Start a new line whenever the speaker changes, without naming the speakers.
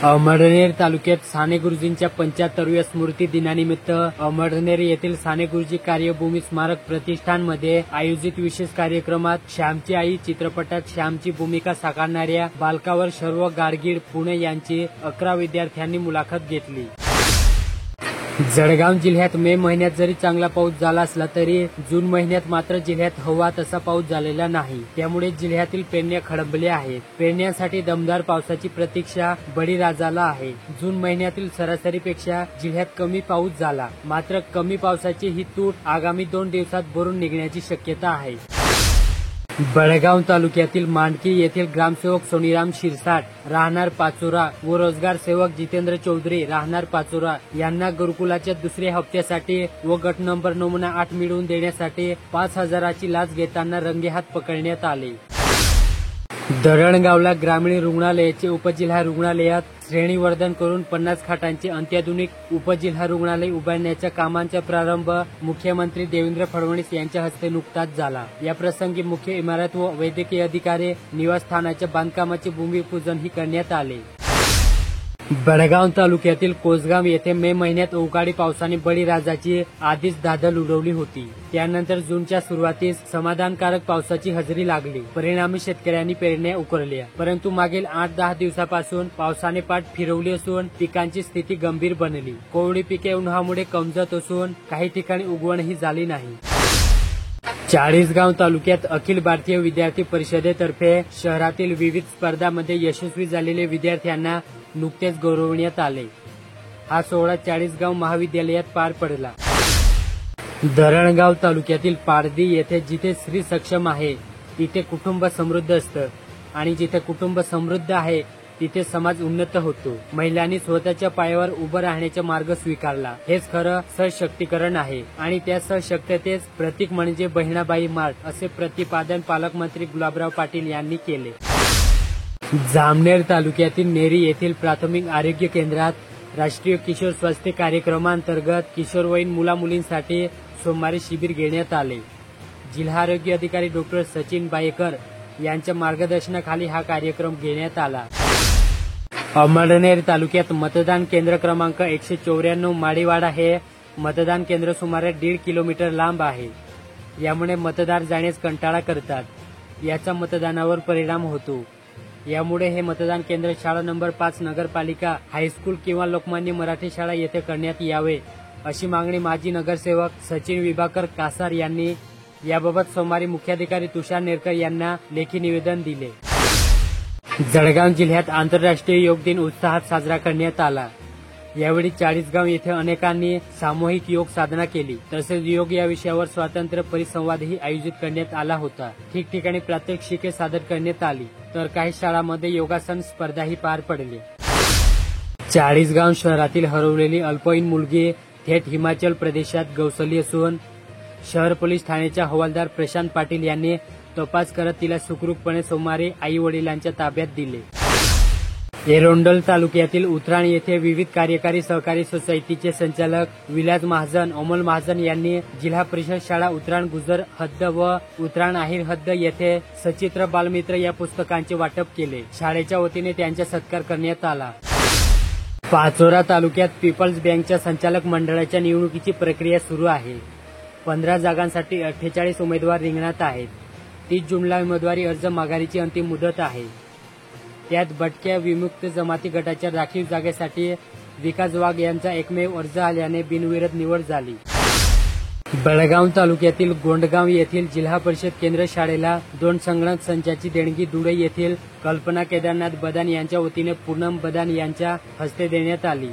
अमळनेर तालुक्यात साने गुरुजींच्या 75व्या स्मृती दिनानिमित्त अमळनेर येथील साने गुरुजी कार्यभूमी स्मारक प्रतिष्ठानमध्ये आयोजित विशेष कार्यक्रमात श्यामची आई चित्रपटात श्यामची भूमिका साकारणाऱ्या बालकावर सर्व गाडगीळ पुणे यांची 11 विद्यार्थ्यांनी मुलाखत घेतली। जळगाव जिल्ह्यात मे महिन्यात जरी चांगला पाऊस झाला असला तरी जून महिन्यात मात्र जिल्ह्यात हवा तसा पाऊस झालेला नाही। त्यामुळे जिल्ह्यातील पेरण्या खडबल्या आहेत। पेरण्यासाठी दमदार पावसाची प्रतीक्षा बळीराजाला आहे। जून महिन्यातील सरासरीपेक्षा जिल्ह्यात कमी पाऊस झाला, मात्र कमी पावसाची ही तूट आगामी 2 दिवसात भरून निघण्याची शक्यता आहे। बेळगाव तालुक्यातील मांडकी येथील ग्रामसेवक सोनीराम शिरसाट राहणार पाचोरा व रोजगार सेवक जितेंद्र चौधरी राहणार पाचोरा यांना गुरुकुलाच्या दुसऱ्या हप्त्यासाठी व गट नंबर नमुना 8 मिळवून देण्यासाठी 5,000ची लाच घेताना रंगेहात पकडण्यात आले। धरणगावला ग्रामीण रुग्णालयाचे उपजिल्हा रुग्णालयात श्रेणीवर्धन करून 50 खाटांचे अत्याधुनिक उपजिल्हा रुग्णालय उभारण्याच्या कामांचा प्रारंभ मुख्यमंत्री देवेंद्र फडणवीस यांच्या हस्ते नुकताच झाला। या प्रसंगी मुख्य इमारत व वैद्यकीय अधिकारी निवासस्थानाच्या बांधकामाचे भूमिपूजनही करण्यात आले। बेळगाव तालुक्यातील कोसगाव येथे मे महिन्यात अवकाळी पावसाने बळीराजाची आधीच धांदल उडवली होती। त्यानंतर जूनच्या सुरुवातीस समाधानकारक पावसाची हजेरी लागली। परिणामी शेतकऱ्यांनी पेरण्या उकरल्या, परंतु मागील 8-10 दिवसापासून पावसाने पाठ फिरवली असून पिकांची स्थिती गंभीर बनली। कोवळी पिके उन्हामुळे कमजत असून काही ठिकाणी उगवणही झाली नाही। चाळीसगाव तालुक्यात अखिल भारतीय विद्यार्थी परिषदेतर्फे शहरातील विविध स्पर्धांमध्ये यशस्वी झालेल्या विद्यार्थ्यांना नुकतेच गौरवण्यात आले। हा सोहळा चाळीसगाव महाविद्यालयात पार पडला। धरणगाव तालुक्यातील पारधी येथे जिथे स्त्री सक्षम आहे तिथे कुटुंब समृद्ध असतं आणि जिथे कुटुंब समृद्ध आहे तिथे समाज उन्नत होतो। महिलांनी स्वतःच्या पायावर उभं राहण्याचा मार्ग स्वीकारला। हेच खरं सशक्तीकरण आहे आणि त्या सशक्ततेच प्रतीक म्हणजे बहिणाबाई मार्ट असे प्रतिपादन पालकमंत्री गुलाबराव पाटील यांनी केले। जामनेर तालुक्यातील नेरी येथील प्राथमिक आरोग्य केंद्रात राष्ट्रीय किशोर स्वास्थ्य कार्यक्रमांतर्गत किशोरवयीन मुलामुलींसाठी सोमवारी शिबिर घेण्यात आले। जिल्हा आरोग्य अधिकारी डॉक्टर सचिन बायेकर यांच्या मार्गदर्शनाखाली हा कार्यक्रम घेण्यात आला। अमळनेर तालुक्यात मतदान केंद्र क्रमांक 194 माळीवाडा हे मतदान केंद्र सुमारे 1.5 किलोमीटर लांब आहे। यामुळे मतदार जाण्यास कंटाळा करतात। याचा मतदानावर परिणाम होतो। यामुळे हे मतदान केंद्र शाळा नंबर 5 नगरपालिका हायस्कूल किंवा लोकमान्य मराठी शाळा येथे करण्यात यावे, अशी मागणी माजी नगरसेवक सचिन विभाकर कासार यांनी याबाबत सोमवारी मुख्याधिकारी तुषार नेरकर यांना लेखी निवेदन दिले। जळगाव जिल्ह्यात आंतरराष्ट्रीय योग दिन उत्साहात साजरा करण्यात आला। यावेळी चाळीसगाव येथे अनेकांनी सामूहिक योग साधना केली। तसेच योग या विषयावर स्वतंत्र परिसंवादही आयोजित करण्यात आला होता। ठिकठिकाणी प्रात्यक्षिके सादर करण्यात आली, तर काही शाळांमध्ये योगासन स्पर्धाही पार पडली। चाळीसगाव शहरातील हरवलेली अल्पवयीन मुलगी थेट हिमाचल प्रदेशात गवसली असून शहर पोलीस ठाण्याच्या हवालदार प्रशांत पाटील यांनी तपास करत तिला सुखरूपपणे सोमवारी आई वडिलांच्या ताब्यात दिले। एरोंडल तालुक्यातील उतराण येथे विविध कार्यकारी सहकारी सोसायटीचे संचालक विलास महाजन अमोल महाजन यांनी जिल्हा परिषद शाळा उतराण गुजर हद्द व उतराण आहिर हद्द येथे सचित्र बालमित्र या पुस्तकांचे वाटप केले। शाळेच्या वतीने त्यांचा सत्कार करण्यात आला। पाचोरा तालुक्यात पीपल्स बँकच्या संचालक मंडळाच्या निवडणुकीची प्रक्रिया सुरू आहे। 15 जागांसाठी 48 उमेदवार रिंगणात आहेत। 30 जूनला उमेदवारी अर्ज माघारीची अंतिम मुदत आहे। त्यात भटक्या विमुक्त जमाती गटाच्या राखीव जागेसाठी विकास वाघ यांचा एकमेव अर्ज आल्याने बिनविरोध निवड झाली। बेळगाव तालुक्यातील गोंडगाव येथील जिल्हा परिषद केंद्र शाळेला 2 संगणक संचाची देणगी धुळे येथील कल्पना केदारनाथ बदान यांच्या वतीने पूनम बदान यांच्या हस्ते देण्यात आली।